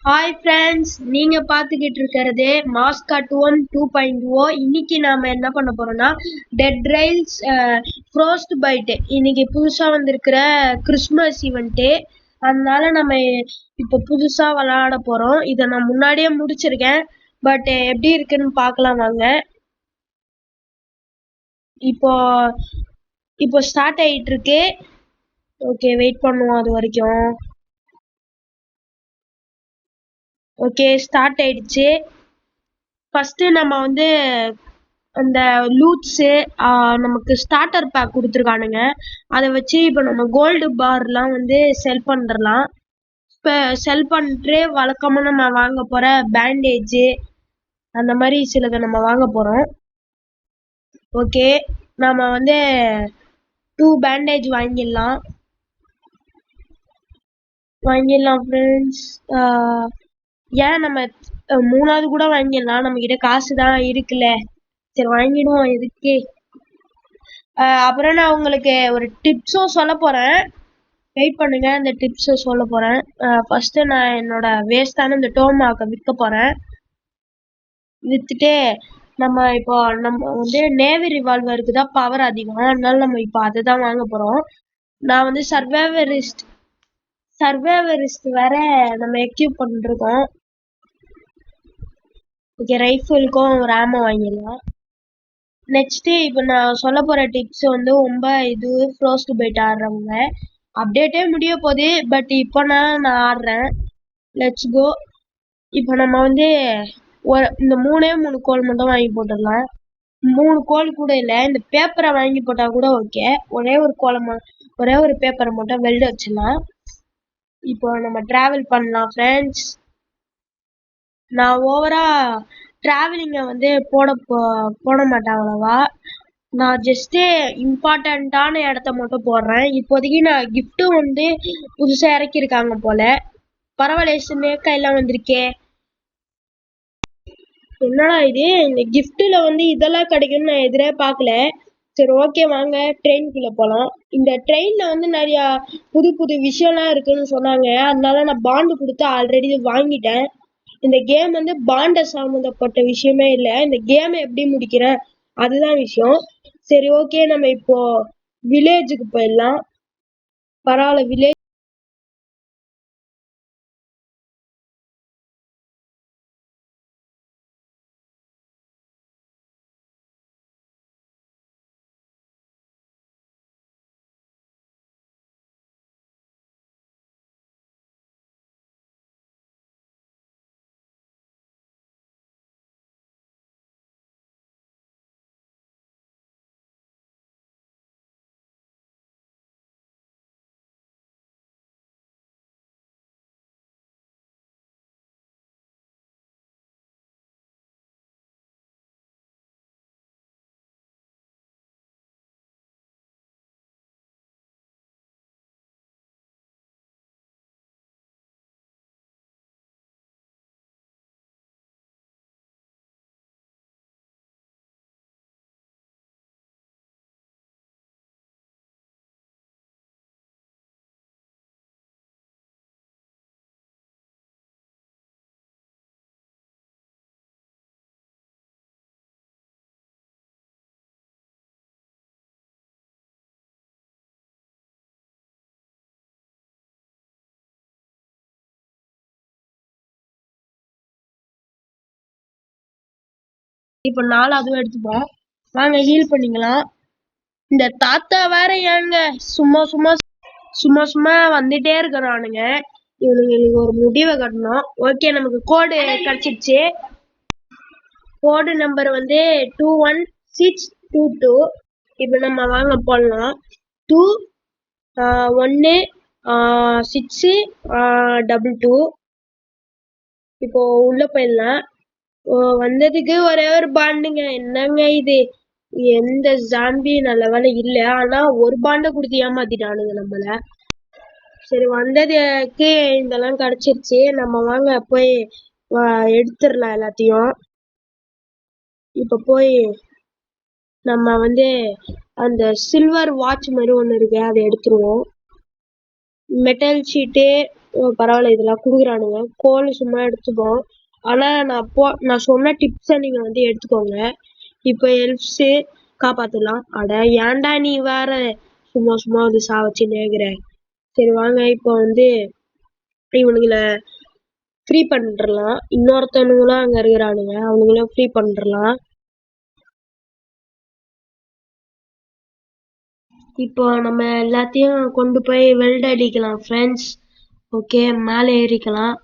Hi friends, நீங்க பார்த்துக்கிட்டு இருக்கிறது மாஸ்காட் 2.0. இன்னைக்கு நாம என்ன பண்ண போறோம்னா டெட் ரைல்ஸ் ஃப்ரோஸ்ட் பைட். இன்னைக்கு புதுசா வந்திருக்கிற கிறிஸ்மஸ் ஈவெண்ட்டு. அதனால நம்ம இப்போ புதுசா விளையாட போறோம். இதை நான் முன்னாடியே முடிச்சிருக்கேன், பட் எப்படி இருக்குன்னு பார்க்கலாம் வாங்க. இப்போ இப்போ ஸ்டார்ட் ஆயிட்டு இருக்கு. ஓகே, வெயிட் பண்ணுவோம் அது வரைக்கும். ஓகே, ஸ்டார்ட் ஆயிடுச்சு. ஃபர்ஸ்ட் நம்ம வந்து அந்த லூட்ஸு நமக்கு ஸ்டார்டர் பேக் கொடுத்துருக்கானுங்க. அதை வச்சு இப்போ நம்ம கோல்டு பார்லாம் வந்து செல் பண்ணிடலாம். இப்போ செல் பண்ணிட்டு வழக்கமாக நம்ம வாங்க போகிற பேண்டேஜு அந்த மாதிரி சிலதை நம்ம வாங்க போகிறோம். ஓகே, நம்ம வந்து 2 பேண்டேஜ் வாங்கிடலாம் ஃப்ரெண்ட்ஸ். ஏன் நம்ம 3வது கூட வாங்கிடலாம், நம்ம கிட்ட காசு தான் இருக்குல்ல. சரி, வாங்கிடுவோம் எதுக்கு. அப்புறம் நான் உங்களுக்கு ஒரு டிப்ஸும் சொல்ல போறேன். வெயிட் பண்ணுங்க, அந்த டிப்ஸை சொல்ல போறேன். ஃபர்ஸ்ட் நான் என்னோட வேஸ்டான இந்த டோமாக்க விற்க போறேன். வித்துட்டு நம்ம வந்து நேவி ரிவால்வருக்கு தான் பவர் அதிகம், அதனால நம்ம இப்போ அதை தான் வாங்க போறோம். நான் வந்து சர்வைவரிஸ்ட் வேற நம்ம எக்யூப் பண்ணிருக்கோம். ஓகே, ரைஃபிளுக்கும் ஒரு ஆமோ வாங்கிடலாம். நெக்ஸ்ட் இப்போ நான் சொல்ல போற டிப்ஸ் வந்து ரொம்ப இது ஃப்ரோஸ்ட் பைட் ஆடுறவங்க. அப்டேட்டே முடிய போகுது, பட் இப்போ நான் ஆடுறேன். Let's go. இப்போ நம்ம வந்து இந்த 3 கோல் மட்டும் வாங்கி போட்டுடலாம். 3 கோல் கூட இல்லை, இந்த பேப்பரை வாங்கி போட்டா கூட ஓகே. ஒரே ஒரு பேப்பரை மட்டும் வெல்ட் வச்சிடலாம். இப்போ நம்ம டிராவல் பண்ணலாம் ஃப்ரெண்ட்ஸ். நான் ஓவரா டிராவலிங்கை வந்து போட மாட்டேன் அவ்வளவா. நான் ஜஸ்ட் இம்பார்ட்டண்ட்டான இடத்த மட்டும் போடுறேன். இப்போதைக்கு நான் கிஃப்ட்டும் வந்து புதுசா இறக்கியிருக்காங்க போல. பரவாயில்ல, ஸ்னேக்கா எல்லாம் வந்திருக்கே. என்னடா இது, இந்த கிஃப்ட்ல வந்து இதெல்லாம் கிடைக்கும்னு நான் எதிரே பார்க்கல. சரி, ஓகே, வாங்க ட்ரெயின்குள்ள போலாம். இந்த ட்ரெயின்ல வந்து நிறைய புது புது விஷயம்லாம் இருக்குன்னு சொன்னாங்க, அதனால நான் பாண்டு கொடுத்து ஆல்ரெடி வாங்கிட்டேன். இந்த கேம் வந்து பாண்ட சம்பந்தப்பட்ட விஷயமே இல்லை, இந்த கேம் எப்படி முடிக்கிறேன் அதுதான் விஷயம். சரி, ஓகே, நம்ம இப்போ வில்லேஜுக்கு போயிடலாம். பரவாயில்ல, வில்லேஜ் இப்போ 4வது எடுத்துப்போம். வாங்க ஹீல் பண்ணிக்கலாம். இந்த தாத்தா வேற ஏங்க சும்மா சும்மா சும்மா சும்மா வந்துட்டே இருக்கிறானுங்க. இவனுங்களுக்கு ஒரு முடிவை கட்டணும். ஓகே, நமக்கு கோடு கிடைச்சிருச்சு. கோடு நம்பர் வந்து 21622. இப்போ நம்ம வாங்க போடலாம். 21622. இப்போ உள்ள போயிடலாம். வந்ததுக்கு ஒரே ஒரு பாண்டுங்க. என்னங்க இது, எந்த ஜாம்பி நல்ல வேலை இல்ல, ஆனா ஒரு பாண்டை கொடுத்து ஏமாத்திட்டானுங்க நம்மள. சரி, வந்ததுக்கு இதெல்லாம் கிடைச்சிருச்சு. நம்ம வாங்க போய் எடுத்துடலாம் எல்லாத்தையும். இப்ப போய் நம்ம வந்து அந்த சில்வர் வாட்ச் மாதிரி ஒண்ணு இருக்கு, அதை எடுத்துருவோம். மெட்டல் ஷீட்டு, பரவாயில்ல இதெல்லாம் குடுக்குறானுங்க. கோல் சும்மா எடுத்துப்போம். ஆனா நான் சொன்ன டிப்ஸை நீங்க வந்து எடுத்துக்கோங்க. இப்ப எல்ப்ஸு காப்பாத்தலாம். அட ஏன்டா நீ வேற சும்மா சும்மா வந்து சாவச்சு நேக்குற. சரி வாங்க இப்ப வந்து இவனுங்களை ஃப்ரீ பண்ணிடலாம். இன்னொருத்தவனுங்களும் அங்க இருக்கிறானுங்க, அவனுங்களும் ஃப்ரீ பண்ணிடலாம். இப்போ நம்ம எல்லாத்தையும் கொண்டு போய் வெல்ட் அடிக்கலாம் ஃப்ரெண்ட்ஸ். ஓகே மேலே ஏறிக்கலாம்.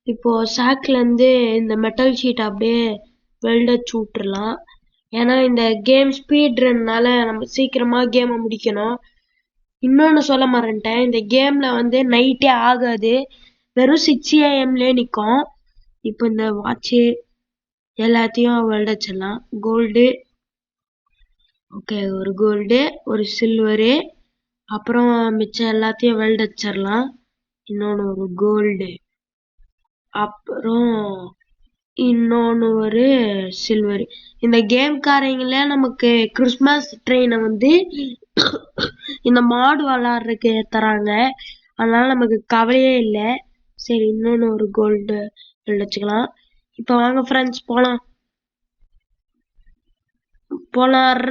இப்போ சாக்ல இருந்து இந்த மெட்டல் ஷீட் அப்படியே வெல்ட் அடிச்சு விட்டுறலாம். ஏன்னா இந்த கேம் ஸ்பீட் ரன்னால நம்ம சீக்கிரமா கேமை முடிக்கணும். இன்னொன்னு சொல்ல மறந்துட்டேன், இந்த கேம்ல வந்து நைட்டே ஆகாது, வெறும் 6 AM நிற்கும். இப்போ இந்த வாட்சு எல்லாத்தையும் வெல்ட் அடிச்சிடலாம். கோல்டு, ஓகே ஒரு கோல்டு ஒரு சில்வரு, அப்புறம் மிச்சம் எல்லாத்தையும் வெல்ட் அடிச்சிடலாம். இன்னொன்று ஒரு கோல்டு, அப்புறம் இன்னொன்று ஒரு சில்வர். இந்த கேம்காரங்கள நமக்கு கிறிஸ்மஸ் ட்ரெயினை வந்து இந்த மாடு விளாடுறதுக்கு தராங்க, அதனால நமக்கு கவலையே இல்லை. சரி இன்னொன்று ஒரு கோல்டு வச்சுக்கலாம். இப்போ வாங்க ஃப்ரெண்ட்ஸ் போலாம்.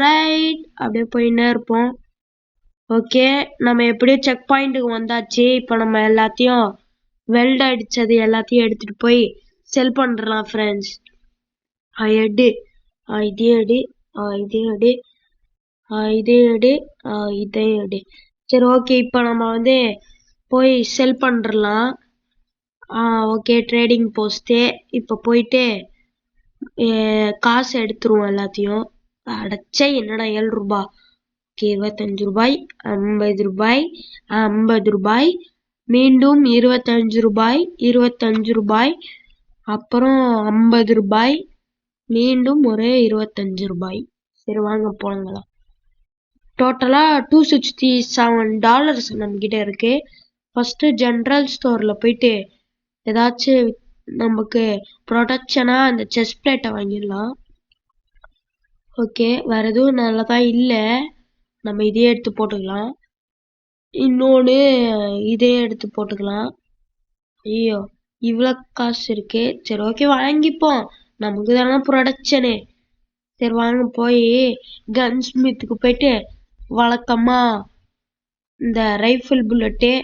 ரைட் அப்படியே போயின்னே இருப்போம். ஓகே நம்ம எப்படியும் செக் பாயிண்ட்டுக்கு வந்தாச்சு. இப்போ நம்ம எல்லாத்தையும் வெல்ட் அடிச்சது எல்லாத்தையும் எடுத்துட்டு போய் செல் பண்றலாம் ஃப்ரெண்ட்ஸ். எடு இதே எடு, இதே எடு, இதே எடு, இதே எடு. சரி ஓகே இப்போ நம்ம வந்து போய் செல் பண்றலாம். Okay trading post. இப்போ போயிட்டு காசு எடுத்துருவோம் எல்லாத்தையும். அடைச்ச என்னடா 7 ரூபாய், 25 ரூபாய், 50 ரூபாய், 50 ரூபாய், மீண்டும் 25 ரூபாய், 25 ரூபாய், அப்புறம் 50 ரூபாய், மீண்டும் ஒரு 25 ரூபாய். சரி வாங்க போலாம். டோட்டலா $267 நம்ம கிட்ட இருக்கு. ஃபர்ஸ்ட் ஜெனரல் ஸ்டோர்ல போயிட்டு ஏதாச்சும் நமக்கு ப்ரொடக்ஷனா அந்த செஸ்ட் பிளேட்டை வாங்கிடலாம். ஓகே வேற எதுவும் நல்லதா இல்லை, நம்ம இதே எடுத்து போட்டுக்கலாம். இன்னொன்று இதே எடுத்து போட்டுக்கலாம். ஐயோ இவ்வளோ காசு இருக்கு. சரி ஓகே வாங்கிப்போம், நமக்கு தானே ப்ரொடக்ஷனு. சரி வாங்க போய் கன் ஸ்மித்துக்கு போயிட்டு வழக்கமா இந்த ரைஃபிள் புல்லட்டே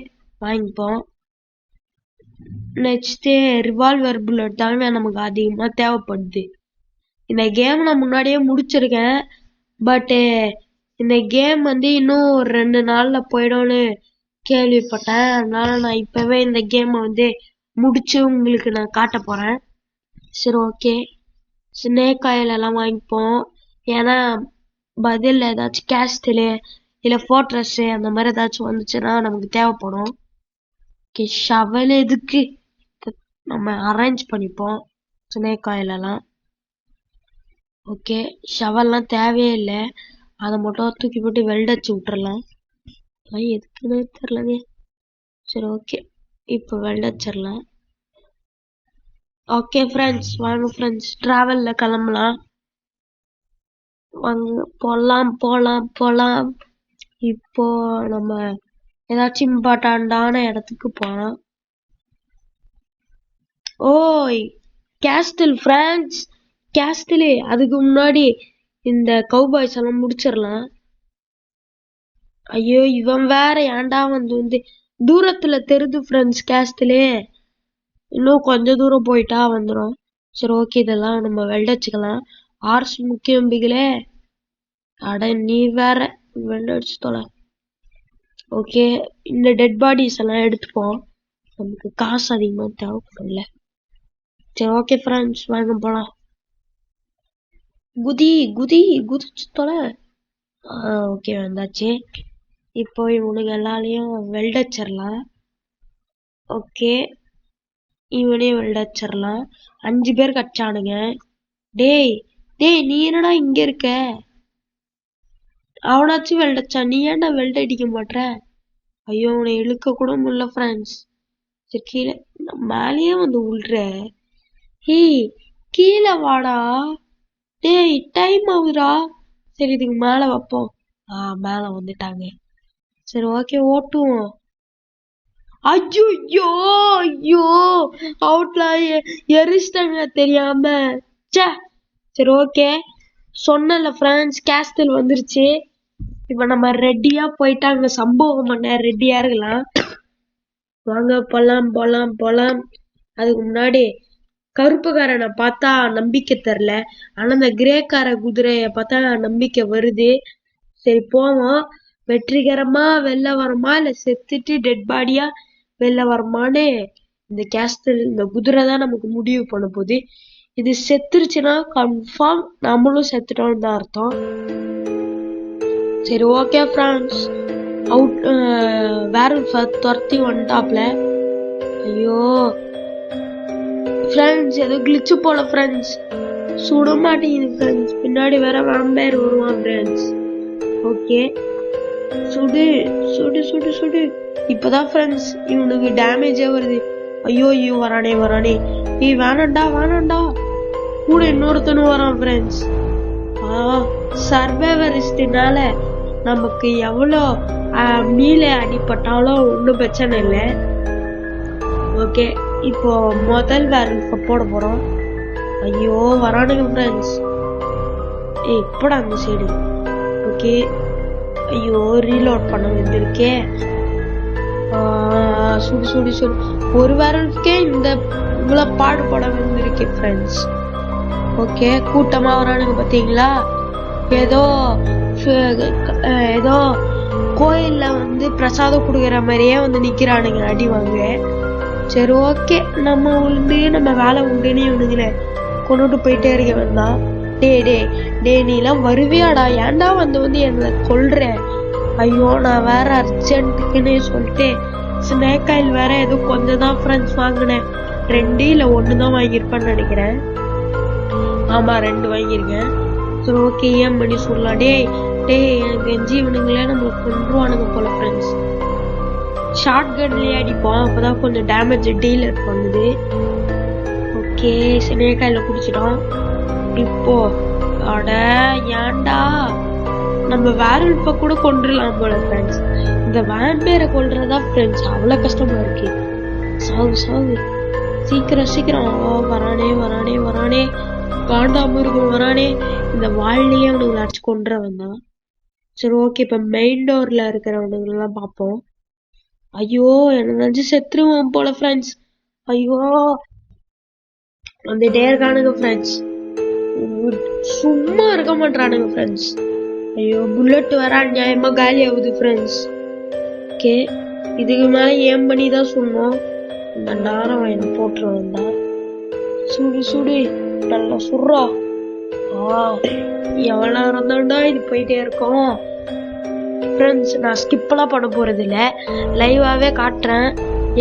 வாங்கிப்போம். நெக்ஸ்ட் ரிவால்வர் புல்லட் தாங்க நமக்கு அதிகமாக தேவைப்படுது. இந்த கேம் நான் முன்னாடியே முடிச்சிருக்கேன், பட்டு இந்த கேம் வந்து இன்னும் ஒரு 2 நாள்ல போயிடும்னு கேள்விப்பட்டேன். அதனால நான் இப்பவே இந்த கேமை வந்து முடிச்சு உங்களுக்கு நான் காட்ட போறேன். சரி ஓகே ஸ்னேக் ஆயில் எல்லாம் வாங்கிப்போம். ஏன்னா பதில் ஏதாச்சும் கேஸ்டிலு இல்லை ஃபோர்ட்ரஸ்ஸு அந்த மாதிரி ஏதாச்சும் வந்துச்சுன்னா நமக்கு தேவைப்படும். ஓகே ஷவல் எதுக்கு, நம்ம அரேஞ்ச் பண்ணிப்போம் ஸ்னேக் ஆயில் எல்லாம். ஓகே ஷவல்லாம் தேவையே இல்லை, அதை மட்டும் தூக்கி போட்டு வெல்ட் அடிச்சு விட்டுறலாம். எதுக்குன்னு தெரியலங்க. சரி ஓகே இப்போ வெல்ட் அடிச்சிடலாம். ஓகே ஃப்ரெண்ட்ஸ் வாங்க ஃப்ரெண்ட்ஸ் டிராவல்ல கிளம்பலாம். வாங்க போலாம் போலாம் போலாம். இப்போ நம்ம ஏதாச்சும் இம்பார்ட்டண்டான இடத்துக்கு போலாம். ஓய் கேஸ்டில் ஃப்ரெண்ட்ஸ், கேஸ்டிலே. அதுக்கு முன்னாடி இந்த கவுபாய்ஸ் எல்லாம் முடிச்சிடலாம். ஐயோ இவன் வேற ஏன்டா வந்து தூரத்துல தெரிது ஃப்ரெண்ட்ஸ் கேஸ்டிலே. இன்னும் கொஞ்சம் தூரம் போயிட்டா வந்துடும். சரி ஓகே இதெல்லாம் நம்ம வெல்ட் அடிச்சுக்கலாம். ஆர்ஸ் முக்கியம் பிகிலே. அட நீ வேற வெல்ட் அடிச்சு தொலை. ஓகே இந்த டெட் பாடிஸ் எல்லாம் எடுத்துப்போம், நமக்கு காசு அதிகமாக தேவைப்படும்ல. சரி ஓகே ஃப்ரெண்ட்ஸ் வாங்க போலாம். குதி குதி குதிச்சு தொலை. ஓகே வந்தாச்சு. இப்போ இவனுக்கு எல்லாரையும் வெல்ட் அடிச்சிடலாம். ஓகே இவனையும் வெல்ட் அடிச்சிடலாம். 5 பேர் கச்சானுங்க. டேய் டேய் நீ என்னடா இங்க இருக்க? அவனாச்சும் வெல்ட் அடிச்சா, நீ ஏன்டா வெல்ட் அடிக்க மாட்ற? ஐயோ உன்னை இழுக்க கூட முடியல ஃப்ரெண்ட்ஸ். சரி கீழே மேலேயே வந்து விழுற. ஹேய் கீழே வாடா. டேய் டைம் ஆகுதுடா. சரி இதுக்கு மேல வைப்போம். மேல வந்துட்டாங்க. சரி ஓகே ஓட்டுவோம். ஐயோ ஐயோ அவுட்ல எரிச்சிட்டாங்க தெரியாம. சரி ஓகே, சொன்னல ஃப்ரெண்ட்ஸ் கேஸ்டல் வந்துருச்சு. இப்ப நம்ம ரெடியா போயிட்டு அங்க சம்பவம் பண்ண ரெடியா இருக்கலாம். வாங்க போலாம் போலாம் போலாம். அதுக்கு முன்னாடி கருப்புக்காரனை பார்த்தா நம்பிக்கை தரல, ஆனா இந்த கிரேக்கார குதிரைய பார்த்தா நம்பிக்கை வருது. சரி போவோம். வெற்றிகரமா வெளில வரமா இல்ல செத்துட்டு டெட் பாடியா வெளில வரமான்னு இந்த கேஸ்டல் இந்த குதிரை தான் நமக்கு முடிவு பண்ண போகுது. இது செத்துருச்சுன்னா கன்ஃபார்ம் நம்மளும் செத்துட்டோம்னு தான் அர்த்தம். சரி ஓகே ஃப்ரெண்ட்ஸ், அவுட் வேர்வல்ஃப துரத்தி வந்துட்டாப்ல. ஐயோ ஃப்ரெண்ட்ஸ், ஏதோ கிளிச்சு போல ஃப்ரெண்ட்ஸ், சுட மாட்டேங்குது ஃப்ரெண்ட்ஸ். பின்னாடி வேற வாம்பயர் வருவான் ஃப்ரெண்ட்ஸ். ஓகே, சுடு சுடு சுடு சுடு. இப்பதான் ஃப்ரெண்ட்ஸ் இவனுக்கு டேமேஜே வருது. ஐயோ ஐயோ வரானே வரானே. ஏய் வேணாண்டா வேணாண்டா, கூட இன்னொருத்தனும் வரான் ஃப்ரெண்ட்ஸ். சர்வைவரிஸ்ட்னால நமக்கு எவ்வளோ மீளே அடிப்பட்டாலும் ஒன்றும் பிரச்சனை இல்லை. ஓகே, இப்போ முதல் வேர்வல்ஃப போட போறோம். ஐயோ வரானுங்க ஃப்ரெண்ட்ஸ். ஏய் இப்போடா அந்த சைடு. ஓகே, ஐயோ ரீலோட் பண்ண வேண்டியிருக்கே. சுடு சுடு சுடு. ஒரு வேர்வல்ஃப்கே இந்த இவ்வளவு பாடுபட வேண்டியிருக்கு ஃப்ரெண்ட்ஸ். ஓகே, கூட்டமா வரானுங்க பாத்தீங்களா. ஏதோ ஏதோ கோயில்ல வந்து பிரசாதம் கொடுக்குற மாதிரியே வந்து நிக்கிறானுங்க அடி வாங்க. சரி ஓகே, நம்ம உண்டு நம்ம வேலை உண்டுன்னு இவனுங்களே கொண்டுட்டு போயிட்டே இருக்க வேண்டாம். டே டே டே நீ எல்லாம் வருவியாடா, ஏன்டா வந்து என்னை கொல்ற. ஐயோ நான் வேற அர்ஜென்ட்டுக்குன்னு சொல்லிட்டு ஸ்னேக் ஆயில் வேற ஏதோ கொஞ்சம் தான் ஃப்ரெண்ட்ஸ் வாங்கினேன். 2 இல்ல 1 தான் வாங்கியிருப்பேன்னு நினைக்கிறேன். ஆமா 2 வாங்கியிருக்கேன். சரி ஓகே, ஏன் பண்ணி சொல்லலாம். டே டே எனக்கு ஜீவனுங்களே நம்ம கொண்டுருவானுங்க போல ஃப்ரெண்ட்ஸ். ஷார்ட் கன்லயே அடிப்போம், அப்பதான் கொஞ்சம் டேமேஜ் டீலர் பண்ணுது. ஓகே, ஸ்னேக்காயில குடிச்சிட்டோம். இப்போ அட ஏன்டா, நம்ம வேர்வல்ஃப கூட கொண்டுடலாம் போல ஃப்ரெண்ட்ஸ். இந்த வேம்பயரை கொல்றதா ஃப்ரெண்ட்ஸ் அவ்வளவு கஷ்டமா இருக்கு. சாகு சாகு சீக்கிரம் சீக்கிரம். வரானே வரானே வரானே, காண்டாமிருகம் வரானே. இந்த வாழ்லையே அவனுங்களை அடிச்சு கொண்டுறவன் தான். சரி ஓகே, இப்ப மெயின் டோர்ல இருக்கிறவனுங்க எல்லாம் பார்ப்போம். ஐயோ என்ன நினைச்சு செத்துருவோம் போல ஃப்ரெண்ட்ஸ். ஐயோ வந்துட்டே இருக்கானுங்க ஃப்ரெண்ட்ஸ், சும்மா இருக்க மாட்டானுங்க ஃப்ரெண்ட்ஸ். ஐயோ புல்லட் வர அநியாயமா காலி ஆகுது ஃப்ரெண்ட்ஸ். ஓகே, இதுக்கு மேல ஏம் பண்ணி தான் சொன்னோம். இந்த நேரம் என்ன போட்டுருவேன் தான். சுடு சுடு நல்லா சுடுறா. எவ்வளவு நேரம் தான்டா இது போயிட்டே இருக்கோம் ஃப்ரெண்ட்ஸ். நான் ஸ்கிப்லாம் பண்ண போறது இல்ல, லைவாவே காட்டுறேன்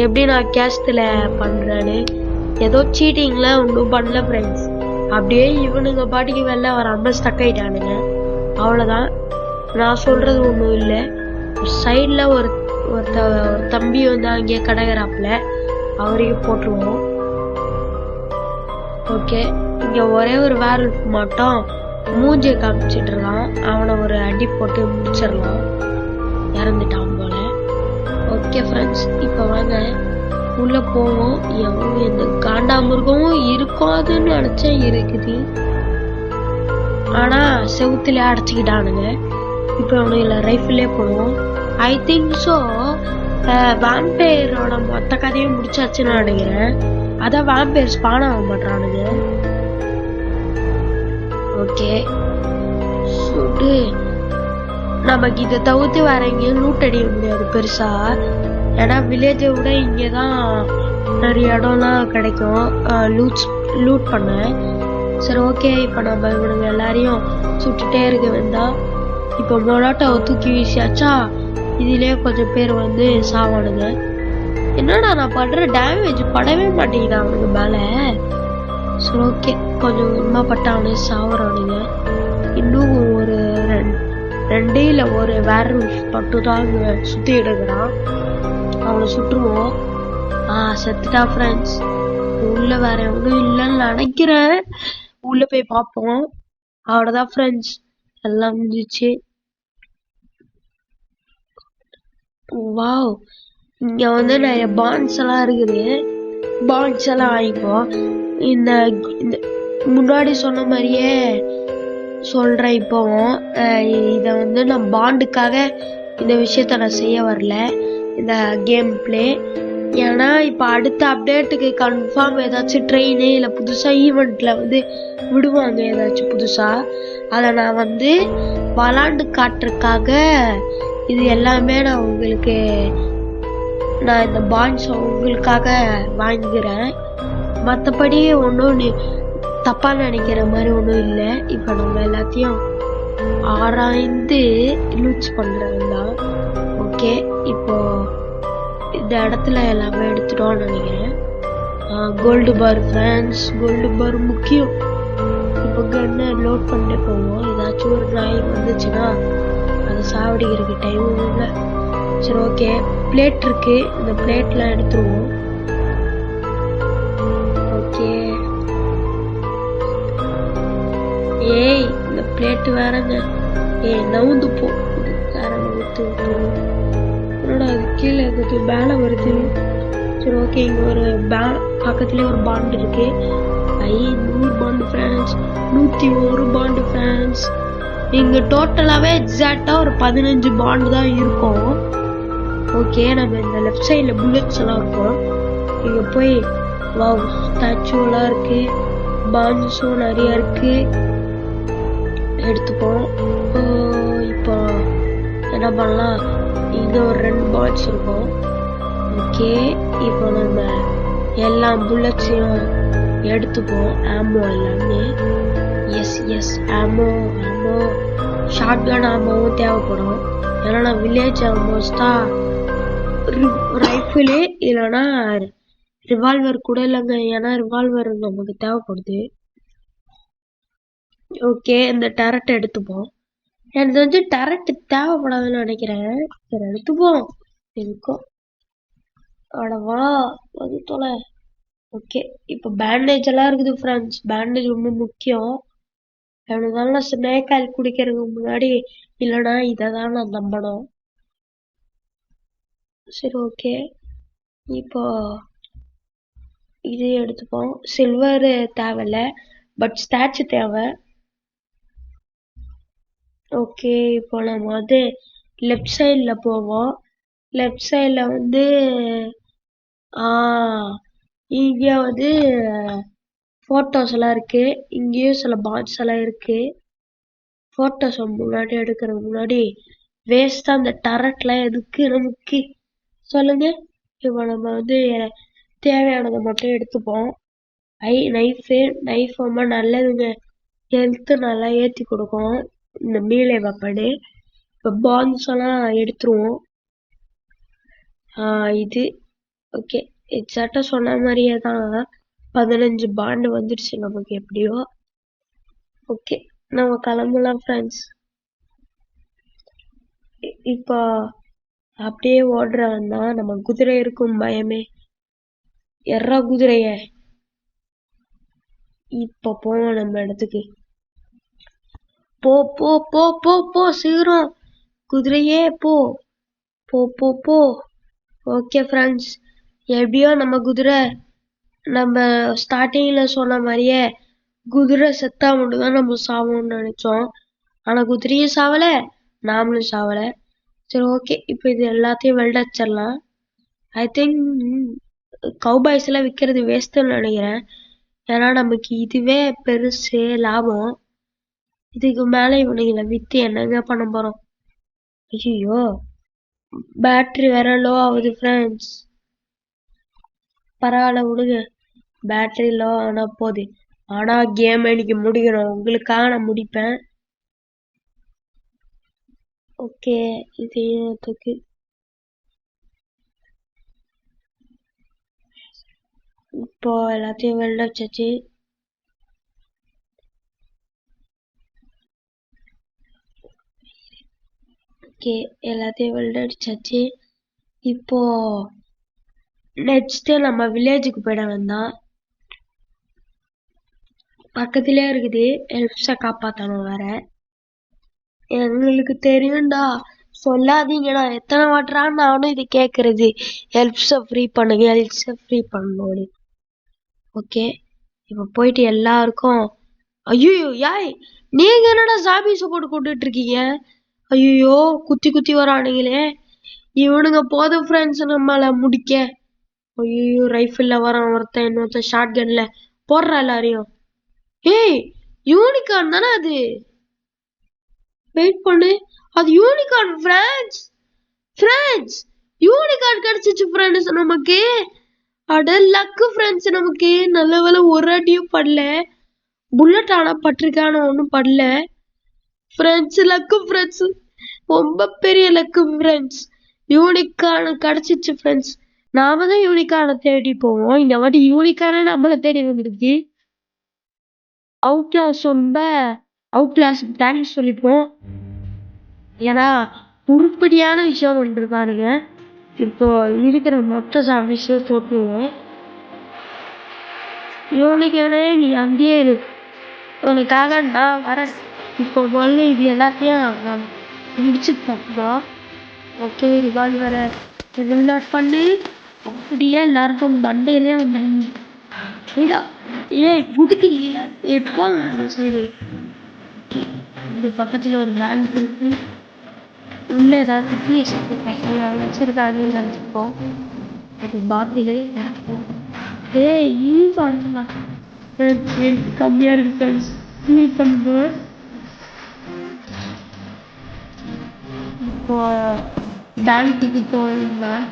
எப்படி நான் கேஸ்ட்ல பண்றேன்னு. ஏதோ சீட்டிங்ல ஒன்றும் பண்ணல ஃப்ரெண்ட்ஸ். அப்படியே இவனுங்க பாட்டிக்கு வெளில வராம ஸ்டக் ஆயிட்டானுங்க, அவ்வளவுதான். நான் சொல்றது ஒண்ணும் இல்லை. சைட்ல ஒரு தம்பி வந்து அங்கேயே கடகராப்புல, அவரையும் போட்டுருவோம். ஓகே, இங்க ஒரே ஒரு வேர்வல்ஃப் மட்டும் மூஞ்சியை காமிச்சிட்டு இருக்கான், அவனை ஒரு அடி போட்டு முடிச்சிடலாம். இறந்துட்டான் போல. ஓகே ஃப்ரெண்ட்ஸ், இப்ப வாங்க உள்ள போவோம். இந்த காண்டாமிருகமும் இருக்காதுன்னு நினைச்சேன், இருக்குது. ஆனா செவுத்துல அடைச்சுக்கிட்டானுங்க. இப்ப அவனுல ரைஃபிளே போடுவோம். ஐ திங்க் ஸோ வாம்பயரோட மொத்த கதையும் முடிச்சாச்சுன்னு நினைக்கிறேன். அதான் வாம்பயர் ஸ்பான் ஆக மாட்டானுங்க. ஓகே சுடு. நமக்கு இதை தவிர்த்து வேற எங்கேயும் லூட் அடிக்க முடியாது பெருசா, ஏன்னா வில்லேஜை விட இங்கதான் நிறைய இடம்லாம் கிடைக்கும் லூட் பண்ண. சரி ஓகே, இப்ப நம்ம இவனுங்க எல்லாரையும் சுட்டுட்டே இருக்க வேண்டாம். இப்ப மொனாட்டாவை தூக்கி வீசியாச்சா, இதுலயே கொஞ்சம் பேர் வந்து சாவானுங்க. என்னடா நான் பண்ற டேமேஜ் படவே மாட்டேங்குது அவனுக்கு மேல. சரி ஓகே, கொஞ்சம் உண்மை பட்ட அவனே சாவுறானுங்க. இன்னும் ஒரு 2 இல்ல ஒரு வேர்வல்ஃப் மட்டும் தான் சுத்தி எடுக்கிறான், அவனை சுட்டுருவோம். செத்துட்டா ஃப்ரெண்ட்ஸ். உள்ள வேற எவனும் இல்லைன்னு நினைக்கிறேன். உள்ள போய் பார்ப்போம். அவ்வளவுதான் ஃப்ரெண்ட்ஸ், எல்லாம் முடிஞ்சிச்சு. வாவ், இங்க வந்து நிறைய பாண்ட்ஸ் எல்லாம் இருக்குது. பாண்ட்ஸ் எல்லாம் வாங்கிப்போம். இந்த முன்னாடி சொன்ன மாதிரியே சொல்றேன். இப்போ இத வந்து நான் பாண்டுக்காக இந்த விஷயத்த நான் செய்ய வரல, இந்த கேம் பிளே. ஏன்னா இப்ப அடுத்த அப்டேட்டுக்கு கன்ஃபார்ம் ஏதாச்சும் ட்ரெயின் இல்ல புதுசா ஈவெண்ட்ல வந்து விடுவாங்க ஏதாச்சும் புதுசா. அதை நான் வந்து விளாண்டு காட்டுறதுக்காக இது எல்லாமே நான் இந்த பாண்ட்ஸ் உங்களுக்காக வாங்குறேன். மற்றபடி ஒன்றும் தப்பா நினைக்கிற மாதிரி ஒன்றும் இல்லை. இப்போ நம்ம எல்லாத்தையும் ஆராய்ந்து லூச் பண்றது தான். ஓகே, இப்போ இந்த இடத்துல எல்லாமே எடுத்துட்டோம்னு நினைக்கிறேன். Gold bar friends, gold bar முக்கியம். இப்போ கன்னை லோட் பண்ணிட்டு போவோம். ஏதாச்சும் ஒரு நாய் வந்துச்சுன்னா அதை சாவடிக்கிறதுக்கு டைம் இல்லை. சரி, ஓகே, பிளேட் இருக்கு, இந்த பிளேட்லாம் எடுத்துருவோம். ஓகே, ஏய் இந்த பிளேட் வேறங்க, நவுந்து போ. வேற நவுத்து என்னோட அது கீழே ஏதாவது வேலை வருது. சரி, ஓகே, இங்க ஒரு பக்கத்துலேயே ஒரு பாண்ட் இருக்கு. 100 பாண்டு ஃப்ரெண்ட்ஸ், 101 பாண்டு ஃப்ரெண்ட்ஸ். இங்க டோட்டலாவே எக்ஸாக்டா ஒரு 15 பாண்டு தான் இருக்கும். ஓகே, நம்ம இந்த லெஃப்ட் சைட்ல புல்லட்ஸ் எல்லாம் இருக்கும். இங்க போய் ஸ்டாச்சு எல்லாம் இருக்கு, பாண்ட்ஸும் நிறைய இருக்கு, எடுத்துப்போம். இப்போ என்ன பண்ணலாம், இங்க ஒரு 2 பாண்ட்ஸ் இருக்கும். ஓகே, இப்போ நம்ம எல்லா புல்லட்ஸையும் எடுத்துப்போம். ஆமோ எல்லாமே. எஸ் ஆமோ ஷாட்கன் ஆமோவும் தேவைப்படும். ஏன்னா நான் வில்லேஜ் ஆல்மோஸ்டா ரைஃபிளு இல்லைன்னா ரிவால்வர் கூட இல்லைங்க. ஏன்னா ரிவால்வர் நமக்கு தேவைப்படுது. ஓகே, இந்த டெரட் எடுத்துப்போம். எனக்கு வந்து டெரட் தேவைப்படாதுன்னு நினைக்கிறேன். சரி, எடுத்துப்போம். இருக்கும் அடவா அது தொலை. ஓகே, இப்போ பேண்டேஜ் எல்லாம் இருக்குது ஃப்ரெண்ட்ஸ். பேண்டேஜ் ரொம்ப முக்கியம். எவ்வளவுதான் நான் ஸ்னேக் ஆயில் குடிக்கிறதுக்கு முன்னாடி இல்லைன்னா இதை தான் நான் நம்பணும். சரி, ஓகே, இப்போ இது எடுத்துப்போம். சில்வர் தேவையில்ல, பட் ஸ்டாச்சு தேவை. ஓகே, இப்போ நம்ம வந்து லெஃப்ட் சைட்ல போவோம். லெஃப்ட் சைட்ல வந்து இங்க வந்து போட்டோஸ் எல்லாம் இருக்கு. இங்கேயும் சில பாட்ஸ் எல்லாம் இருக்கு. போட்டோஸ் முன்னாடி எடுக்கிறது முன்னாடி வேஸ்டா அந்த டரட்லாம் எதுக்கு நமக்கு சொல்லுங்க. இப்போ நம்ம வந்து தேவையானதை மட்டும் எடுத்துப்போம். நைஃப் ரொம்ப நல்லதுங்க. ஹெல்த் நல்லா ஏத்தி கொடுக்கும் இந்த மீலே வெப்பனு. இப்போ பாண்ட்ஸ் எல்லாம் எடுத்துருவோம். இது ஓகே, எக்ஸாக்டா சொன்ன மாதிரியே தான் 15 பாண்டு வந்துடுச்சு நமக்கு எப்படியோ. ஓகே, நம்ம கிளம்பலாம் ஃப்ரெண்ட்ஸ். இப்போ அப்படியே ஓடுறவன் தான் நம்ம குதிரை இருக்கும் பயமே. எறா குதிரைய. இப்போ போவோம் நம்ம இடத்துக்கு. போ போ போ போ போ சீக்கிரம் குதிரையே போ போ போ போ. ஓகே ஃப்ரெண்ட்ஸ், எப்படியோ நம்ம குதிரை நம்ம ஸ்டார்டிங்ல சொன்ன மாதிரியே குதிரை செத்தா மட்டும் தான் நம்ம சாவோம்னு நினைச்சோம். ஆனா குதிரையும் சாவல, நாமளும் சாவல. சரி, ஓகே, இப்போ இது எல்லாத்தையும் வெல்ட் அடிச்சிடலாம். ஐ திங்க் கவுபாய்ஸ் எல்லாம் விற்கிறது வேஸ்ட்னு நினைக்கிறேன். ஏன்னா நமக்கு இதுவே பெருசு லாபம். இதுக்கு மேல இவனுங்களை வித்து என்னங்க பண்ண போறோம். ஐயோ, பேட்டரி வேற லோ ஆகுது ஃப்ரெண்ட்ஸ். பரவாயில்ல விடுங்க, பேட்டரி லோ ஆனா போகுது. ஆனா கேம் இன்னைக்கு முடிக்கணும், உங்களுக்காக நான் முடிப்பேன். ஓகே, இது தூக்கு. இப்போ எல்லாத்தையும் வெல்ட் அடிச்சாச்சு. ஓகே, எல்லாத்தையும் வெல்ட் அடிச்சாச்சு. இப்போ நெக்ஸ்ட் நம்ம வில்லேஜுக்கு போயிட வேண்டாம். பக்கத்திலே இருக்குது, எல்ப்ஸை காப்பாற்றணும் வேற. எங்களுக்கு தெரியும்டா, சொல்லாதீங்கடா, எத்தனை வாட்டுறான்னு நானும் இது கேக்குறது. ஹெல்ப்ஸை ஃப்ரீ பண்ணுங்க, ஹெல்ப்ஸை ஃப்ரீ பண்ணணும். ஓகே, இப்ப போயிட்டு எல்லாருக்கும் ஐயோ யாய், நீங்க என்னடா சாமி போட்டு கொண்டுட்டு இருக்கீங்க? ஐயோ, குத்தி குத்தி வரானுங்களே இவனுங்க. போதும் ஃப்ரெண்ட்ஸ் நம்மள முடிக்க. ஐயோ, ரைஃபிள்ல வரான் ஒருத்தன், இன்னொருத்தன் ஷார்ட் கன்ல போடுறா எல்லாரையும். ஏய், யூனிகார்ன் தானே அது? வெயிட் பண்ணு, அது யூனிகார்ன் ஃப்ரெண்ட்ஸ். ஃப்ரெண்ட்ஸ், யூனிகார்ன் கிடைச்சிச்சு ஃப்ரெண்ட்ஸ் நமக்கு. அட லக்கு ஃப்ரெண்ட்ஸ் நமக்கு. நல்ல வேலை ஒரு அடியும் படல. புல்லட் ஆனா பட்டிருக்கான ஒன்றும் படல. ஃப்ரெண்ட்ஸ் லக்கு ஃப்ரெண்ட்ஸ், ரொம்ப பெரிய லக்கு ஃப்ரெண்ட்ஸ். யூனிகார்ன் கிடைச்சிச்சு ஃப்ரெண்ட்ஸ். நாம தான் யூனிகார்னை தேடி போவோம், இந்த வாட்டி யூனிகார்னே நம்மளை தேடி வந்துருக்கு. அவுட் கிளாஸ் ரொம்ப அவுட் கிளாஸ் தேங்க்ஸ் சொல்லிப்போம். ஏன்னா உருப்படியான விஷயம் வந்துருக்காருங்க. இப்போ இருக்கிற மொத்த விஷயம் போட்டுருவோம். யோனிக்கே நீ அங்கேயே இரு, உனக்காக நான் வரேன். இப்போ முதல்ல இது எல்லாத்தையும் முடிச்சுட்டோம். ஓகே, ரிவால்வ் வர ரிவால்வ் பண்ணி அப்படியே எல்லாருக்கும் மண்டையிலே ஏய் குதிக்கு எப்போ சரி. இது பக்கத்துல ஒரு பேங்க் இருக்கு, உள்ள ஏதாவது வச்சிருக்காங்கன்னு நினைச்சிருக்கோம். அது பாட்டிலே கம்மியா இருக்கு. இப்போ பேங்க்குக்கு போயிருந்தேன்.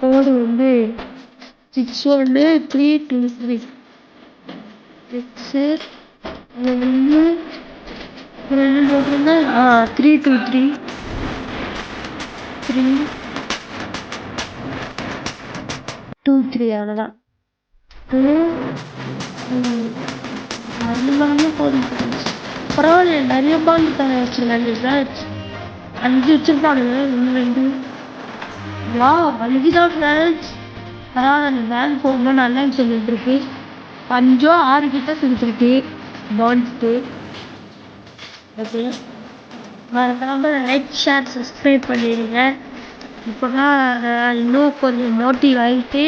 கோடு வந்து 61323 323 323 அவ்வளோதான். பரவாயில்ல, நிறைய பால் தர வச்சிருக்காங்க. 5 வச்சிருப்பானுங்க, 1 2 அஞ்சுதான் ஃப்ரெண்ட்ஸ். பரவாயில்ல, பேங்க் போகும்போது நல்லா சொல்லிட்டு இருக்கு. 5 6 கிட்ட சொல்லிட்டு பான்ஸ்க்கு. ஓகே, மறக்காம லைக் ஷேர் சப்ஸ்கிரைப் பண்ணிடுங்க. இப்போதான் இன்னும் கொஞ்சம் மோட்டிவ் ஆகிட்டு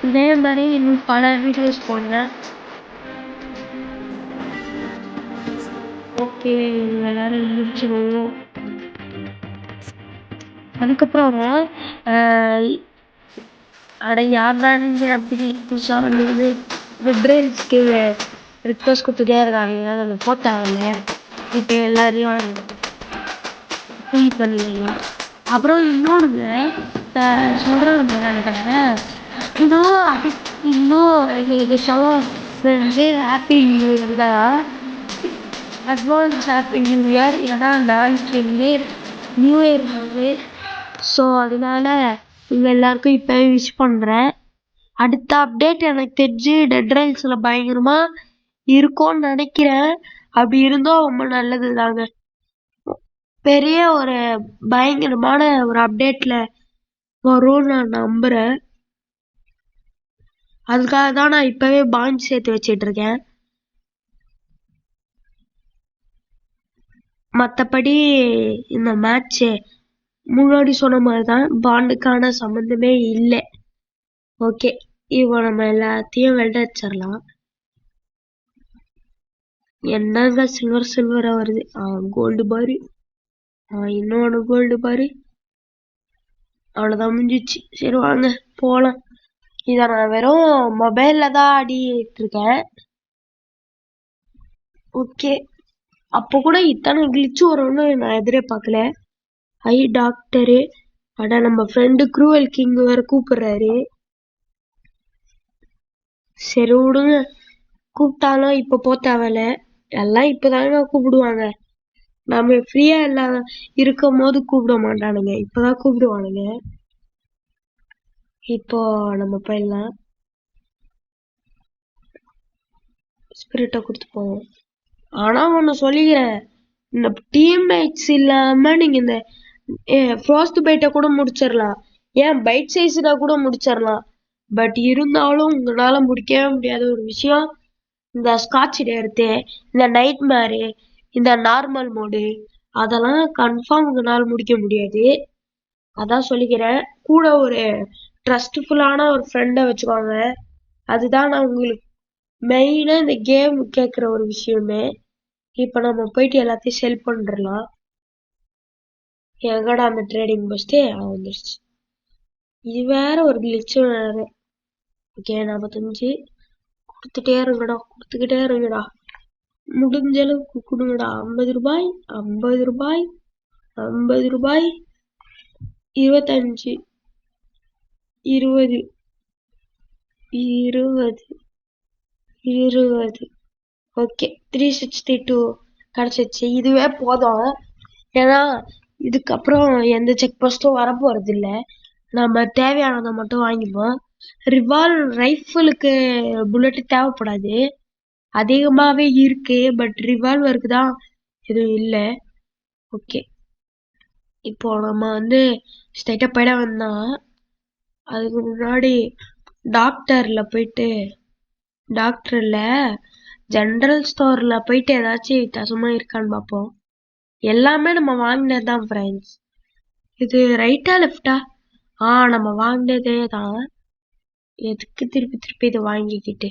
இதே மாதிரி இன்னும் பல வீடியோஸ் போடுறேன். ஓகே, எல்லாரும் முடிச்சிடுவோம். அதுக்கப்புறம் அட யார்தான் அப்படி புதுசாக வந்து வெப்ரேல்ஸ்க்கு ரிக்வஸ்ட் கொடுத்துட்டே இருக்காங்க, அதை போட்டாங்க. இப்போ எல்லாரையும் ஃப்ரீ பண்ணுவீங்க. அப்புறம் இன்னொன்று சொல்கிறேன் நினைக்கிறேன். இன்னும் ஹாப்பி நியூ இயர் தான், அட்வான்ஸ் ஹாப்பி நியூ இயர். ஏன்னா நாளைக்கு நியூ இயர் வந்து, ஸோ அதனால உங்கள் எல்லாருக்கும் இப்போ விஷ் பண்ணுறேன். அடுத்த அப்டேட் எனக்கு தெரிஞ்சு டெட் ரைல்ஸில் பயங்கரமாக இருக்கும்னு நினைக்கிறேன். அப்படி இருந்தோம் ரொம்ப நல்லது தாங்க. பெரிய ஒரு பயங்கரமான ஒரு அப்டேட்ல வரும்னு நான் நம்புறேன். அதுக்காக தான் நான் இப்பவே பாண்ட் சேர்த்து வச்சிட்டு இருக்கேன். மற்றபடி இந்த மேட்ச் முன்னாடி சொன்ன மாதிரி தான், பாண்டுக்கான சம்மந்தமே இல்லை. ஓகே, இப்போ நம்ம எல்லாத்தையும் வெள்ளடிச்சிடலாம். என்னங்க சில்வரா வருது. கோல்டு பாரு, இன்னொன்று கோல்டு பாரு. அவ்வளோதான், முடிஞ்சிச்சு. சரி வாங்க போகலாம். இதை நான் வெறும் மொபைல்ல தான் ஆடிட்டு இருக்கேன். ஓகே, அப்போ கூட இத்தனை கிளிச்சு வரும்னு நான் எதிர்பார்க்கல. ஐ டாக்டரு, அட நம்ம ஃப்ரெண்டு க்ரூவல் கிங் வேற கூப்பிடுறாரு. சரி விடுங்க, கூப்பிட்டாலும் இப்போ போ தேவையில்ல. எல்லாம் இப்போதாங்க கூப்பிடுவாங்க. நம்ம ஃப்ரீயா இல்லாத இருக்கும் போது கூப்பிட மாட்டானுங்க, இப்பதான் கூப்பிடுவானுங்க. இப்போ நம்ம போயிடலாம். ஸ்பிரிட்டை கொடுத்து போவோம். ஆனா ஒண்ணு சொல்லிக்கிறேன், இந்த டீம்மேட்ஸ் இல்லாம நீங்க இந்த ஃப்ரோஸ்ட் பைட்டை கூட முடிச்சிடலாம், ஏன் பைட் சைஸ்ல கூட முடிச்சிடலாம். பட் இருந்தாலும் உங்களால முடிக்கவே முடியாத ஒரு விஷயம் இந்த ஸ்காட்ச் எடுத்து, இந்த நைட் மேரு, இந்த நார்மல் மோடு, அதெல்லாம் கன்ஃபார்ம் உங்களால முடிக்க முடியாது. அதான் சொல்லிக்கிறேன். கூட ஒரு ட்ரஸ்ட்ஃபுல்லான ஒரு ஃப்ரெண்டை வச்சுக்கோங்க. அதுதான் நான் உங்களுக்கு மெயினா இந்த கேம் கேட்குற ஒரு விஷயமே. இப்ப நம்ம போயிட்டு எல்லாத்தையும் செல் பண்ணிடலாம். எங்கடா அந்த ட்ரேடிங் பஸ்டே வந்துருச்சு. இது வேற ஒரு கிளிச்சு வேற. ஓகே 45 கொடுத்துட்டே இருங்கடா. முடிஞ்ச அளவுக்கு கொடுங்கடா. 50 ரூபாய் 50 ரூபாய் 50 ரூபாய் 25 20 20 20. ஓகே 362 கிடைச்சிச்சு. இதுவே போதும். ஏன்னா இதுக்கப்புறம் எந்த செக் போஸ்டும் வரப்போறது இல்லை. நம்ம தேவையானதை மட்டும் வாங்கிப்போம். ரைஃபிளுக்கு புல்லட் தேவைப்படாது. அதிகமாவே இருக்கு. பட் ரிவால்வருக்கு தான் எதுவும் இல்லை. ஓகே இப்போ நம்ம வந்து ஸ்ட்ரைட்டா போயிட வந்தா அதுக்கு முன்னாடி டாக்டர்ல ஜெனரல் ஸ்டோர்ல போயிட்டு ஏதாச்சும் வித்தியாசமா இருக்கான்னு பார்ப்போம். எல்லாமே நம்ம வாங்கினதுதான் ஃப்ரெண்ட்ஸ். இது ரைட்டா லெஃப்டா? நம்ம வாங்கினதே தான். எதுக்கு திருப்பி இதை வாங்கிக்கிட்டு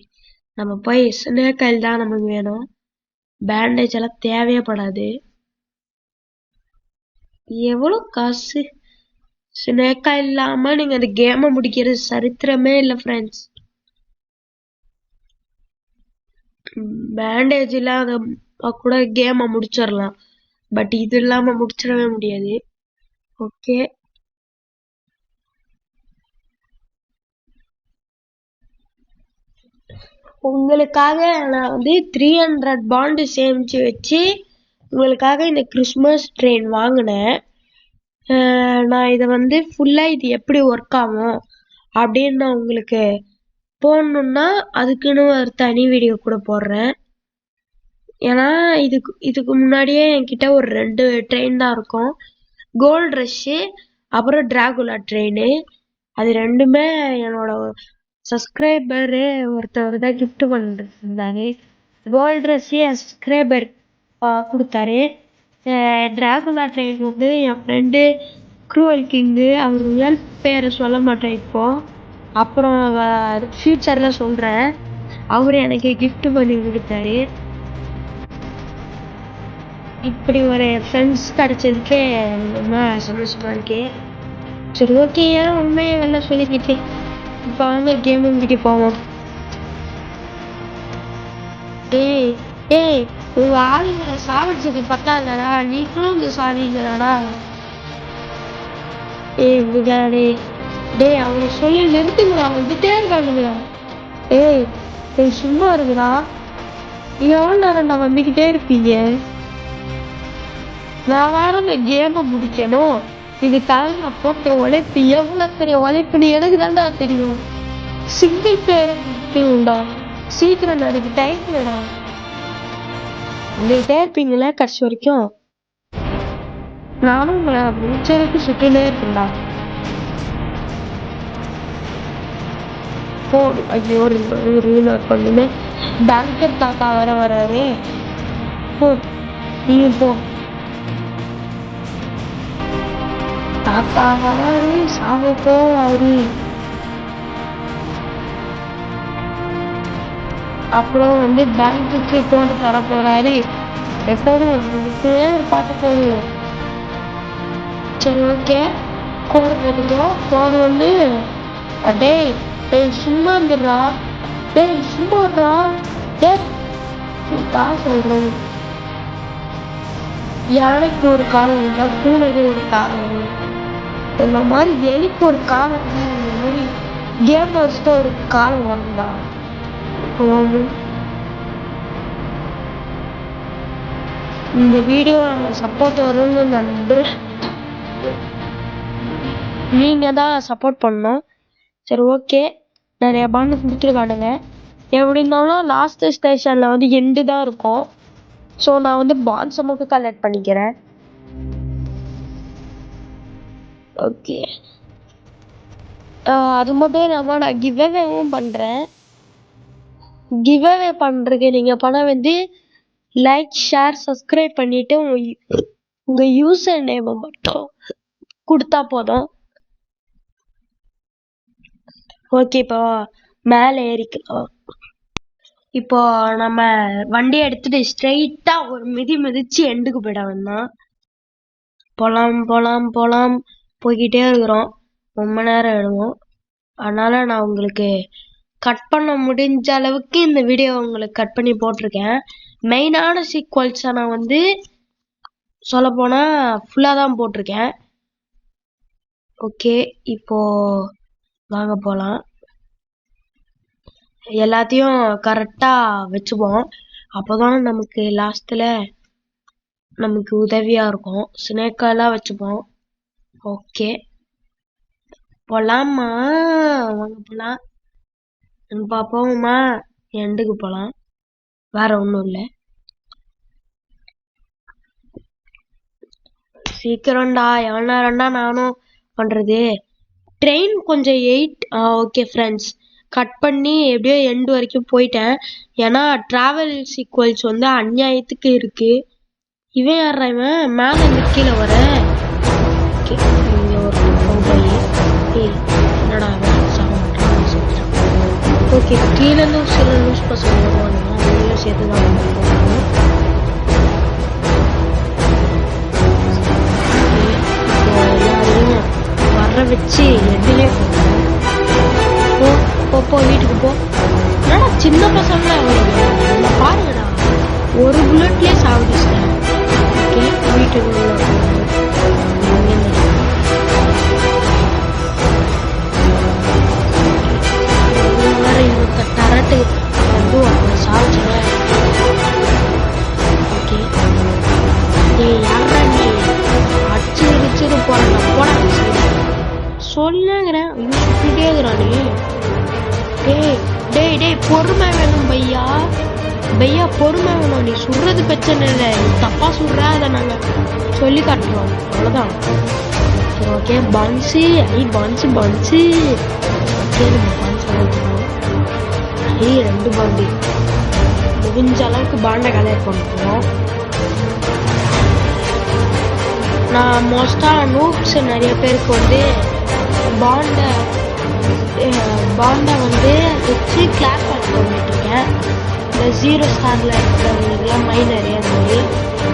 நம்ம போய் ஸ்னேக்காயில் தான் நமக்கு வேணும். பேண்டேஜ் எல்லாம் தேவையப்படாது. எவ்வளவு காசு? ஸ்னேக்கா இல்லாம நீங்க அந்த கேமை முடிக்கிறது சரித்திரமே இல்லை ஃப்ரெண்ட்ஸ். பேண்டேஜ் இல்லாத கூட கேமை முடிச்சிடலாம். பட் இது இல்லாம முடிச்சிடவே முடியாது. ஓகே உங்களுக்காக நான் வந்து 300 பாண்டு சேமிச்சு வச்சு உங்களுக்காக இந்த கிறிஸ்மஸ் ட்ரெயின் வாங்கினேன். நான் இதை வந்து ஃபுல்லா இது எப்படி ஒர்க் ஆகும் அப்படின்னு நான் உங்களுக்கு போடணும்னா அதுக்குன்னு ஒரு தனி வீடியோ கூட போடுறேன். ஏன்னா இதுக்கு முன்னாடியே என்கிட்ட ஒரு 2 ட்ரெயின் தான் இருக்கும். கோல்ட் ரஷ்ஷு அப்புறம் டிராகுலா ட்ரெயின். அது ரெண்டுமே என்னோட சப்ஸ்கிரைபரு ஒருத்தர் தான் கிஃப்ட் பண்ணிருந்தாங்க. கோல்ட் ரஷ்ஷு என் சப்ஸ்கிரைபர் கொடுத்தாரு. டிராகுலா ட்ரெயின் வந்து என் ஃப்ரெண்டு க்ரூவல் கிங்கு. அவர் ரியல் பேரை சொல்ல மாட்டேன் இப்போ. அப்புறம் ஃபியூச்சர்ல சொல்றேன். அவரு எனக்கு கிஃப்ட் பண்ணி கொடுத்தாரு. இப்படி ஒரு ஃப்ரெண்ட்ஸ் கிடைச்சதுக்கு ரொம்ப சந்தோஷமா இருக்கு. சரி ஓகே ஏன் உண்மையை வெளில சொல்லிக்கிட்டு இப்போ வந்து கேமிங் வீட்டு போவோம். ஏய் உங்க ஆளுங்களை சாவடிச்சது பத்தாதடா, நீங்களும் இங்க சாதிங்கடா. டேய் அவங்க சொல்லி நிறுத்துங்களா, வந்துட்டே இருக்கானுங்களா. ஏய் சும்மா இருக்குடா. எவ்வளோ நேரம் நான் வந்துக்கிட்டே இருப்பீங்க? நான் வேற இந்த கேமை முடிக்கணும். இதுக்காக நான் போட்ட உழைப்பு எவ்வளவு பெரிய உழைப்புன்னு எனக்கு தான்டா தெரியும். சிங்கிள் பிளேயர் உண்டா, சீக்கிரம் எனக்கு டைம் இல்லடா. வந்துகிட்டே இருப்பீங்களா கடைசி வரைக்கும்? நானும் உங்களை முடிச்சதுக்கு சுட்டுனே இருக்கேன்டா. போடு ஐயோ ரீலோட் பண்ணுமே. பேங்கர் தாத்தா வர வராரு. நீ போ. தாத்தா வராரு சாமி போவாரு. அப்புறம் வந்து பேங்க்குக்கு போட்டு தர போறாரு. எப்போதும் பார்த்து போகுது. சரி ஓகே கோடு போட்டுக்கோ. கோடு வந்து டேய் சும்மா இருந்துடுறா. சும்மா இருடா. சொல்றேன். யானைக்கு ஒரு காலம் இல்லை, பூனைக்கு ஒரு காலம். இந்த மாதிரி எலிக்கு ஒரு காலம், இந்த மாதிரி கேமர்ஸ்க்கு ஒரு காலம் வரும்டா. இந்த வீடியோ சப்போர்ட் வரும்னு நம்புறேன். நீங்க தான் சப்போர்ட் பண்ணணும். சரி ஓகே நிறைய பாண்டு கொடுத்துருக்கானுங்க. எப்படி இருந்தாலும் லாஸ்ட் ஸ்டேஷன்ல வந்து எண்டு தான் இருக்கும். ஸோ நான் வந்து பாண்ட்ஸை மட்டும் கலெக்ட் பண்ணிக்கிறேன். ஓகே அது மட்டும் இல்லாமல் நான் கிவ்அவேவும் பண்ணுறேன். கிவ்அவே பண்ணுறதுக்கு நீங்கள் பணம் வந்து லைக் ஷேர் சப்ஸ்கிரைப் பண்ணிவிட்டு உங்க யூசர் நேம் மட்டும் கொடுத்தா போதும். ஓகே, இப்போ மேலே ஏறிக்கலாம். இப்போ நம்ம வண்டியை எடுத்துட்டு ஸ்ட்ரெயிட்டா ஒரு மிதிச்சு எண்டுக்கு போயிட வேண்டாம். போலாம் போய்கிட்டே இருக்கிறோம். ரொம்ப நேரம் எடுக்கும். அதனால நான் உங்களுக்கு கட் பண்ண முடிஞ்ச அளவுக்கு இந்த வீடியோ உங்களுக்கு கட் பண்ணி போட்டிருக்கேன். மெயினான சீக்வல்ஸை நான் வந்து சொல்ல போனா ஃபுல்லா தான் போட்டிருக்கேன். ஓகே, இப்போ வாங்க போலாம். எல்லாத்தையும் கரெக்டா வச்சுப்போம். அப்போதான் நமக்கு லாஸ்ட்ல நமக்கு உதவியா இருக்கும். ஸ்னேக்கெல்லாம் வச்சுப்போம். ஓகே, போலாமா? வாங்க போலாம். பாப்போமா? எண்டுக்கு போலாம். வேற ஒண்ணும் இல்லை. சீக்கிரம்டா, எவ்வளோ நேரம்டா நானும் பண்றது. ட்ரெயின் கொஞ்சம் 8. ஓகே ஃப்ரெண்ட்ஸ், கட் பண்ணி எப்படியோ எண்டு வரைக்கும் போயிட்டேன். ஏன்னா டிராவல் சீக்வல்ஸ் வந்து அநியாயத்துக்கு இருக்கு. இவன் யாரா இவன் மேல இருந்து கீழே வர? என்னடா ஓகே, கீழே இருந்து சில லூஸ் பசங்க வருவாங்க, அவங்களும் சேர்த்துதான் எல்லாரையும் வர வச்சு எதுலே போ வீட்டுக்கு போ. என்னடா சின்ன பசங்களா வருவாங்க பாருங்கடா, ஒரு புல்லட்லயே சாவடிச்சிட்டேன். ஓகே, வீட்டுக்கு டரட்டு வந்து சாப்பிடுறேன். ஓகே, யாரா நீ அடிச்சு போற போட சொல்லுங்கிறேன். சுத்திட்டே இருக்கிறான் நீ. டேய் பொறுமை வேணும் பையா பொறுமை வேணும். நீ சுடுறது பிரச்சனை இல்லை, தப்பா சுடுற, அதை நாங்க சொல்லி காட்டுறோம், அவ்வளவுதான். ஓகே, பன்ஸு ஓகே, நம்ம பன்ஸ் வாங்கிக்கிறோம். 2 பாண்டி முடிஞ்ச அளவுக்கு பாண்டை கலெக்ட் பண்ணிக்கிறோம். நான் மோஸ்டா நூப்ஸ் நிறைய பேருக்கு வந்து பாண்டை வந்து வச்சு கிளாஸ் பண்ணிட்டு இருக்கேன். இந்த 0 ஸ்டார்ல இருக்கிறவங்களுக்குலாம் மைண்ட் அறியாத மாதிரி.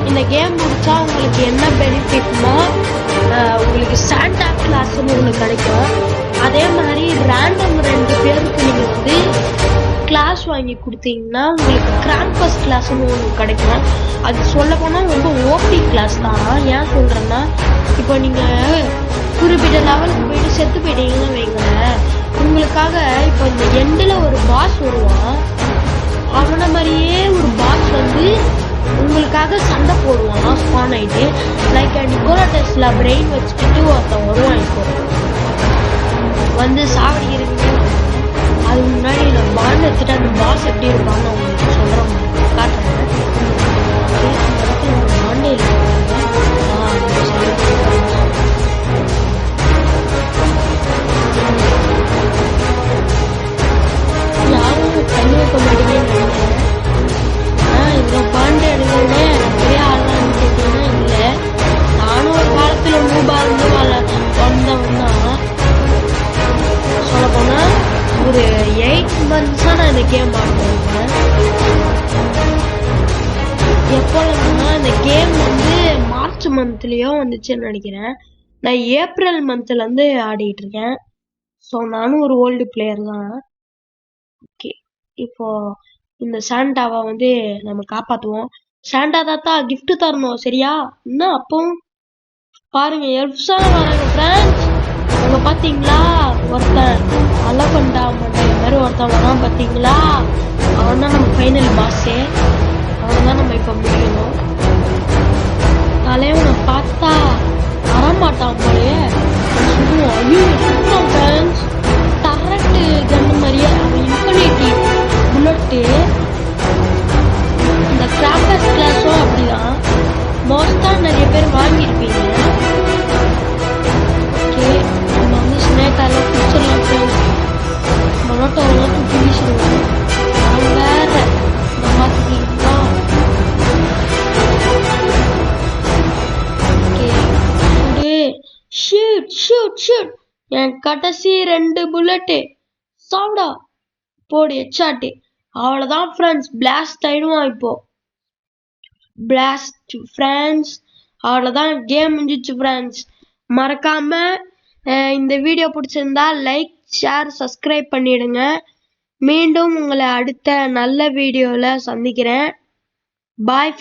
இந்த கேம் முடிச்சா உங்களுக்கு என்ன பெனிஃபிட்னா, உங்களுக்கு சாண்டா கிளாஸ்ன்னு ஒன்று கிடைக்கும். அதே மாதிரி ரேண்டம் 2 பேருக்கு நீங்க வந்து கிளாஸ் வாங்கி கொடுத்தீங்கன்னா உங்களுக்கு கிராம்பஸ் கிளாஸ்ன்னு ஒன்று கிடைக்கும். அது சொல்ல போனால் ரொம்ப ஓபி கிளாஸ் தான். ஏன் சொல்றேன்னா, இப்போ நீங்க குறிப்பிட்ட லெவலுக்கு போயிட்டு செத்து போயிட்டீங்கன்னு வைங்களேன், உங்களுக்காக இப்போ இந்த எண்டில் ஒரு பாஸ் வருவான். அவனை மாதிரியே ஒரு பாஸ் வந்து உங்களுக்காக சண்டை போடுவான் ஸ்பான் ஆயிட்டு. லைக் நிக்கோலா டெஸ்லா பிரெயின் வச்சுக்கிட்டு ஒருத்தன் வருவான். இப்போ வந்து சாவடிக்கிறீங்க. அதுக்கு முன்னாடி நான் பாண்ட் எடுத்துட்டு அந்த பாஸ் எப்படி இருப்பான்னு உங்களுக்கு சொல்றேன், காட்டுறேன். பாண்டே யாரும் கை வைக்க மாட்டேங்கன்னு நினைக்கிறேன். இந்த பாண்டே எடுக்கிறதே பெரிய ஆள்லாம் கேட்டீங்கன்னா இல்லை. நானும் ஒரு காலத்துல மூபா இருந்து வந்தவன் தான். சொல்ல போனா ஒரு 8 months நான் இந்த கேம் ஆடுறேன். எப்போ இந்த கேம் வந்து மார்ச் மந்த்லயோ வந்துச்சுன்னு நினைக்கிறேன். நான் ஏப்ரல் மந்த்ல இருந்து ஆடிட்டு இருக்கேன். ஸோ நானும் ஒரு ஓல்டு பிளேயர் தான். ஓகே, இப்போ இந்த சாண்டாவை வந்து நம்ம காப்பாத்துவோம். சாண்டா தாத்தா கிஃப்ட் தரணும், சரியா? இன்னும் அப்போ பாருங்க, எல்ஃப்ஸா வராங்க ஃப்ரெண்ட்ஸ். அங்க பாத்தீங்களா ஒருத்தன் அலகண்டா மண்டை மாதிரி ஒருத்தன் வரான் பாத்தீங்களா? அவன் தான் நம்ம ஃபைனல் பாஸே. அவன் தான் நம்ம இப்ப முடியணும். தலைவனை பார்த்தா வரமாட்டான் போலயே. சுடுவான் ஃப்ரெண்ட்ஸ். டரட்டு கன்னு மாதிரியே அவன் இன்ஃபினிட்டி புல்லட்டு. இந்த கிராம்பஸ் கிளாஸும் அப்படிதான். மோஸ்டா நிறைய பேர் வாங்கியிருப்பீங்க. ஓகே, நம்ம வந்து ஸ்னேக்காலாம் பிடிச்சிடலாம் ஃப்ரெண்ட்ஸ். மொனட்டோவெல்லாம் தூக்கி வீசிடுவோம். வேற இந்த பார்த்துக்கிட்டா கடைசி 2 புல்லட்டு சாவுடா போடு ஹெட்ஷாட். அவ்வளவுதான் ஃப்ரெண்ட்ஸ், பிளாஸ்ட் ஆயிடுவான் இப்போ. பிளாஸ்ட் ஃப்ரெண்ட்ஸ், அவ்வளவுதான், கேம் முடிஞ்சிச்சு ஃப்ரெண்ட்ஸ். மறக்காம இந்த வீடியோ பிடிச்சிருந்தா லைக், ஷேர், சப்ஸ்கிரைப் பண்ணிடுங்க. மீண்டும் உங்களை அடுத்த நல்ல வீடியோல சந்திக்கிறேன். பாய்.